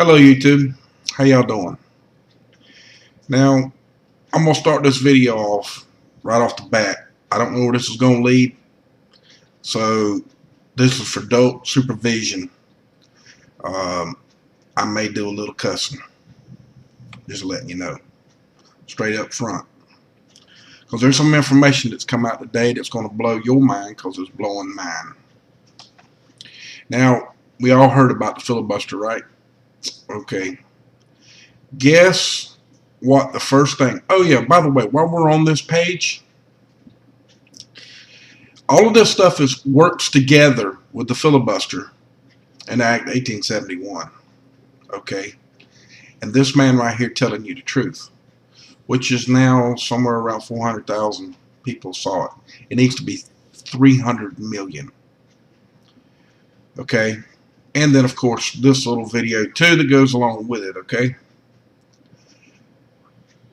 Hello YouTube, how y'all doing? Now, I'm going to start this video off right off the bat. I don't know where this is going to lead, so this is for adult supervision. I may do a little cussing, just letting you know, straight up front. Because there's some information that's come out today that's going to blow your mind because it's blowing mine. Now, we all heard about the filibuster, right? Okay. Guess what the first thing... Oh, yeah, by the way, while we're on this page, all of this stuff works together with the filibuster in Act 1871. Okay? And this man right here telling you the truth, which is now somewhere around 400,000 people saw it. It needs to be 300 million. Okay? And then, of course, this little video, too, that goes along with it, okay?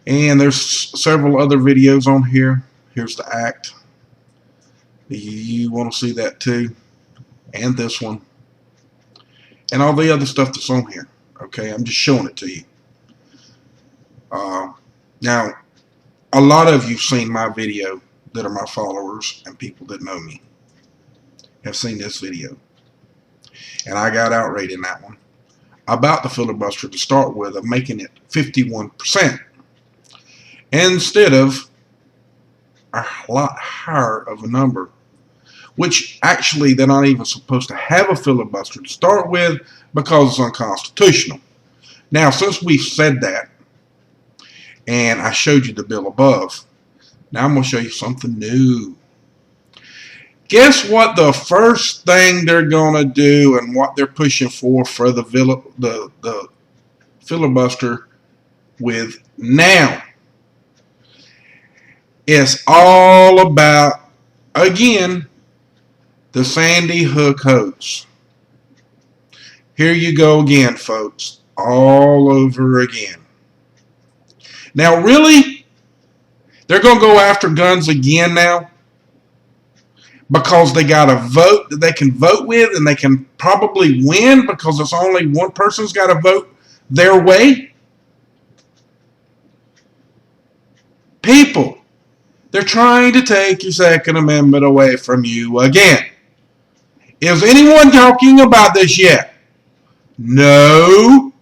And there's several other videos on here. Here's the act. You want to see that, too. And this one. And all the other stuff that's on here, okay? I'm just showing it to you. Now, a lot of you've seen my video that are my followers and people that know me have seen this video. And I got outraged in that one about the filibuster to start with, of making it 51% instead of a lot higher of a number, which actually they're not even supposed to have a filibuster to start with because it's unconstitutional. Now, since we've said that, and I showed you the bill above, now I'm going to show you something new. Guess what the first thing they're going to do and what they're pushing for the filibuster with now? It's all about, again, the Sandy Hook hoax. Here you go again, folks, all over again. Now, really, they're going to go after guns again now because they got a vote that they can vote with and they can probably win because it's only one person's got to vote their way. People, they're trying to take your Second Amendment away from you again. Is anyone talking about this yet? No.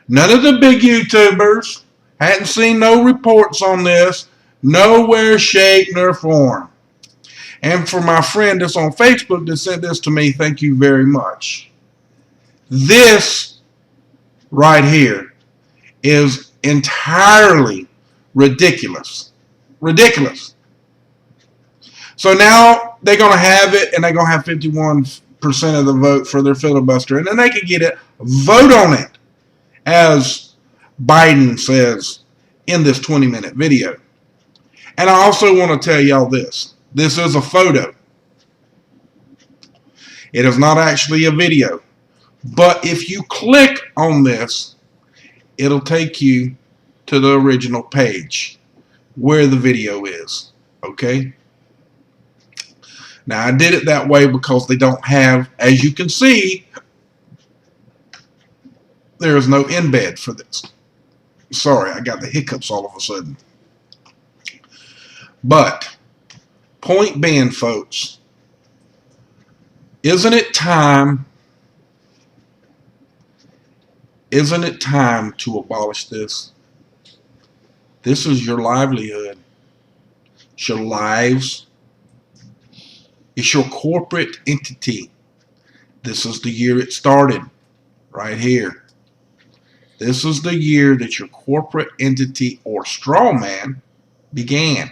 None of the big YouTubers. Hadn't seen no reports on this. Nowhere, shape, nor form. And for my friend that's on Facebook that sent this to me, thank you very much. This right here is entirely ridiculous. Ridiculous. So now they're going to have it, and they're going to have 51% of the vote for their filibuster, and then they can get it, vote on it, as Biden says in this 20-minute video. And I also want to tell y'all this. This is a photo. It is not actually a video. But if you click on this, it'll take you to the original page where the video is. Okay? Now, I did it that way because they don't have, as you can see, there is no embed for this. Sorry, I got the hiccups all of a sudden. But, point being, folks, isn't it time to abolish this? This is your livelihood. It's your lives. It's your corporate entity. This is the year it started, right here. This is the year that your corporate entity or straw man began.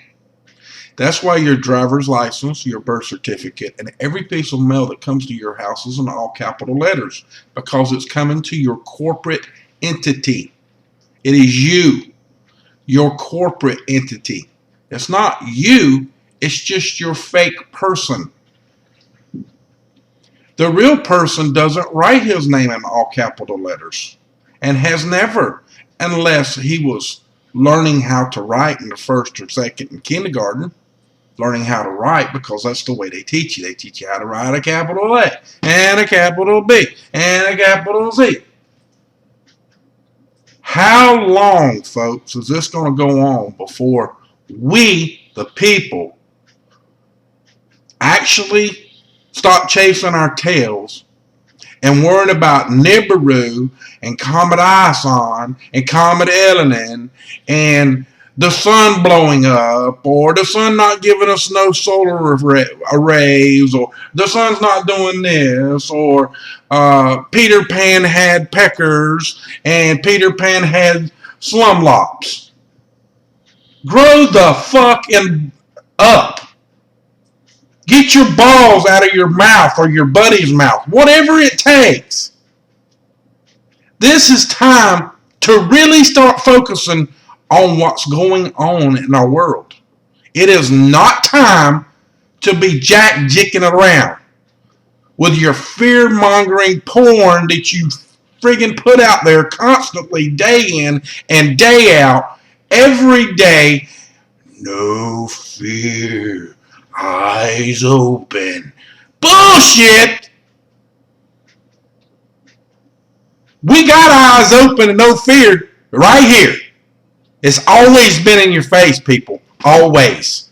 That's why your driver's license, your birth certificate, and every piece of mail that comes to your house is in all capital letters, because it's coming to your corporate entity. It is you, your corporate entity. It's not you, it's just your fake person. The real person doesn't write his name in all capital letters. And has never, unless he was learning how to write in the first or second in kindergarten, learning how to write, because that's the way they teach you. They teach you how to write a capital A, and a capital B, and a capital Z. How long, folks, is this going to go on before we, the people, actually stop chasing our tails and worrying about Nibiru and Comet Ison and Comet Elenin and the sun blowing up, or the sun not giving us no solar arrays, or the sun's not doing this, or Peter Pan had peckers and Peter Pan had slumlocks. Grow the fucking up. Get your balls out of your mouth or your buddy's mouth, whatever it takes. This is time to really start focusing on what's going on in our world. It is not time to be jack-jicking around with your fear-mongering porn that you friggin' put out there constantly, day in and day out, every day. No fear, eyes open. Bullshit! We got eyes open and no fear right here. It's always been in your face, people. Always.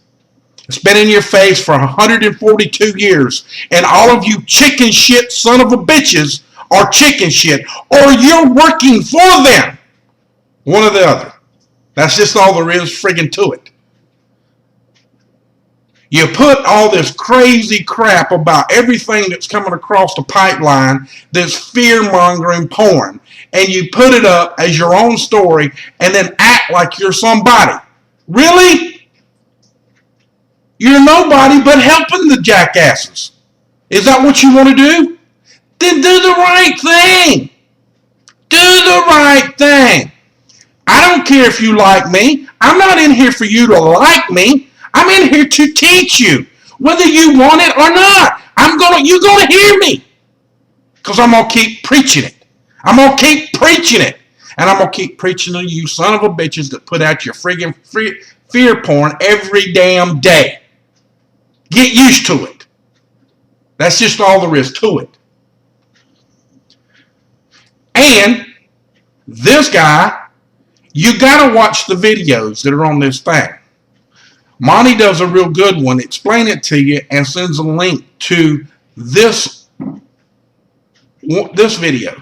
It's been in your face for 142 years. And all of you chicken shit son of a bitches are chicken shit. Or you're working for them. One or the other. That's just all there is friggin' to it. You put all this crazy crap about everything that's coming across the pipeline, this fear-mongering porn, and you put it up as your own story and then act like you're somebody. Really? You're nobody but helping the jackasses. Is that what you want to do? Then do the right thing. Do the right thing. I don't care if you like me. I'm not in here for you to like me. I'm in here to teach you, whether you want it or not. You're gonna hear me, because I'm gonna keep preaching it. I'm gonna keep preaching it, and I'm gonna keep preaching to you, son of a bitches that put out your friggin' fear porn every damn day. Get used to it. That's just all there is to it. And this guy, you gotta watch the videos that are on this thing. Monty does a real good one, explain it to you, and sends a link to this video.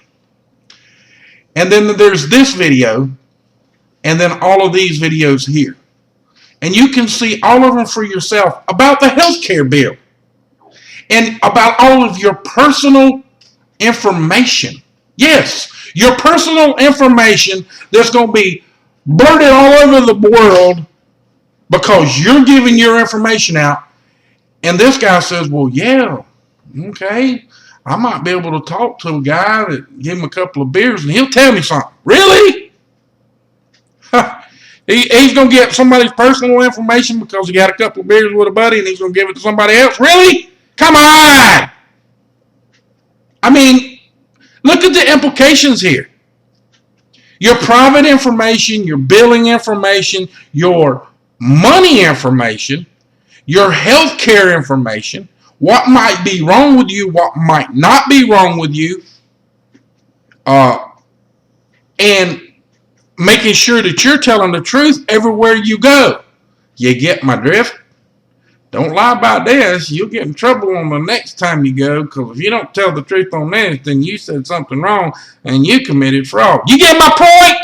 And then there's this video, and then all of these videos here. And you can see all of them for yourself about the healthcare bill and about all of your personal information. Yes, your personal information that's going to be blurted all over the world because you're giving your information out. And this guy says, well, yeah, okay, I might be able to talk to a guy that give him a couple of beers and he'll tell me something. Really? He's going to get somebody's personal information because he got a couple of beers with a buddy and he's going to give it to somebody else? Really? Come on! I mean, look at the implications here. Your private information, your billing information, your money information, your health care information, what might be wrong with you, what might not be wrong with you, and making sure that you're telling the truth everywhere you go. You get my drift? Don't lie about this. You'll get in trouble on the next time you go, because if you don't tell the truth on this, then you said something wrong and you committed fraud. You get my point?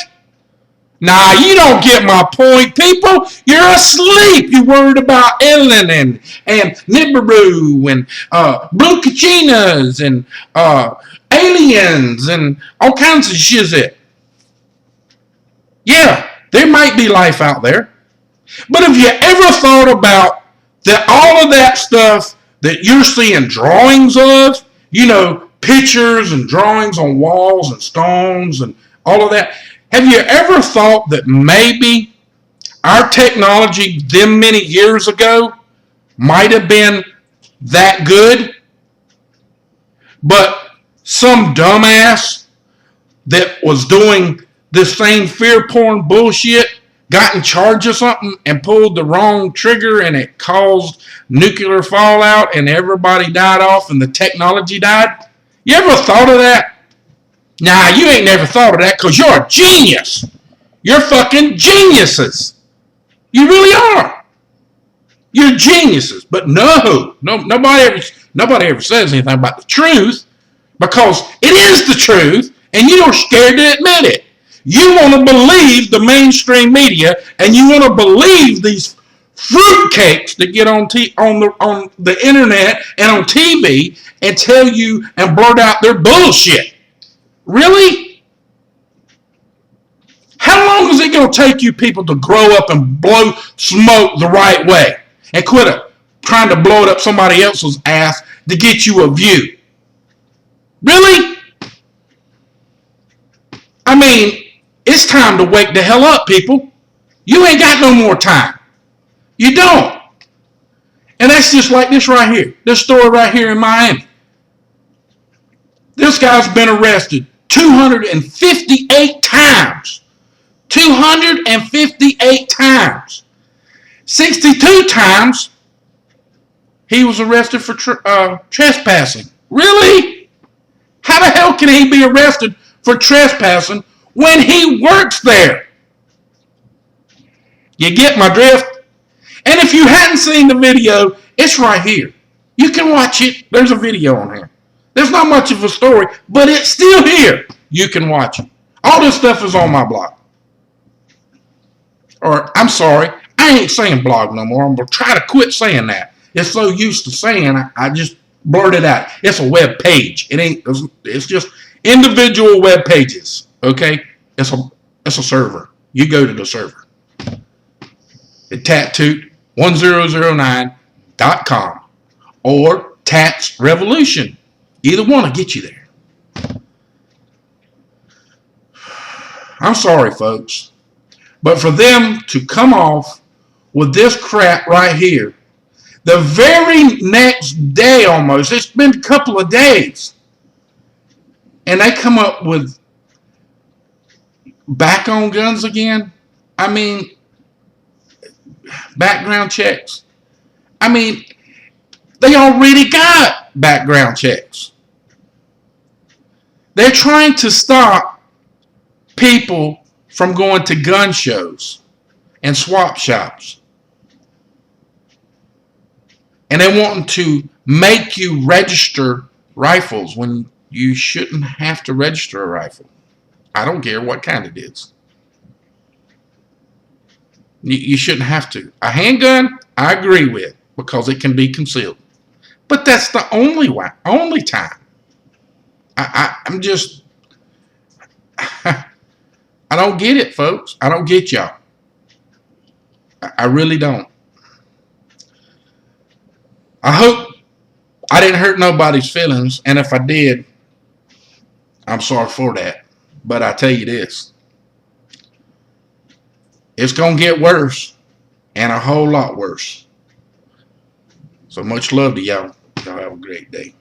Nah, you don't get my point, people. You're asleep. You're worried about Elenin and Nibiru and blue kachinas and aliens and all kinds of shit. Yeah, there might be life out there. But have you ever thought about that all of that stuff that you're seeing drawings of, you know, pictures and drawings on walls and stones and all of that, have you ever thought that maybe our technology them many years ago might have been that good, but some dumbass that was doing this same fear porn bullshit got in charge of something and pulled the wrong trigger and it caused nuclear fallout and everybody died off and the technology died? You ever thought of that? Nah, you ain't never thought of that because you're a genius. You're fucking geniuses. You really are. You're geniuses. But nobody ever says anything about the truth because it is the truth and you're scared to admit it. You want to believe the mainstream media and you want to believe these fruitcakes that get on the internet and on TV and tell you and blurt out their bullshit. Really? How long is it going to take you people to grow up and blow smoke the right way and quit trying to blow it up somebody else's ass to get you a view? Really? I mean, it's time to wake the hell up, people. You ain't got no more time. You don't. And that's just like this right here. This story right here in Miami. This guy's been arrested 258 times. 258 times. 62 times he was arrested for trespassing. Really? How the hell can he be arrested for trespassing when he works there? You get my drift? And if you hadn't seen the video, it's right here. You can watch it. There's a video on here. There's not much of a story, but it's still here. You can watch it. All this stuff is on my blog. Or, I'm sorry, I ain't saying blog no more. I'm going to try to quit saying that. It's so used to saying, I just blurt it out. It's a web page. It's just individual web pages. Okay? It's a server. You go to the server. At tattoo1009.com or Tats Revolution. Either one will get you there. I'm sorry, folks. But for them to come off with this crap right here, the very next day almost, it's been a couple of days, and they come up with back on guns again. I mean, background checks. I mean, they already got background checks. They're trying to stop people from going to gun shows and swap shops. And they want to make you register rifles when you shouldn't have to register a rifle. I don't care what kind it is. You shouldn't have to. A handgun, I agree with, because it can be concealed. But that's the only time. I'm just... I don't get it, folks. I don't get y'all. I really don't. I hope I didn't hurt nobody's feelings, and if I did, I'm sorry for that. But I tell you this, it's going to get worse, and a whole lot worse. So much love to y'all. Y'all have a great day.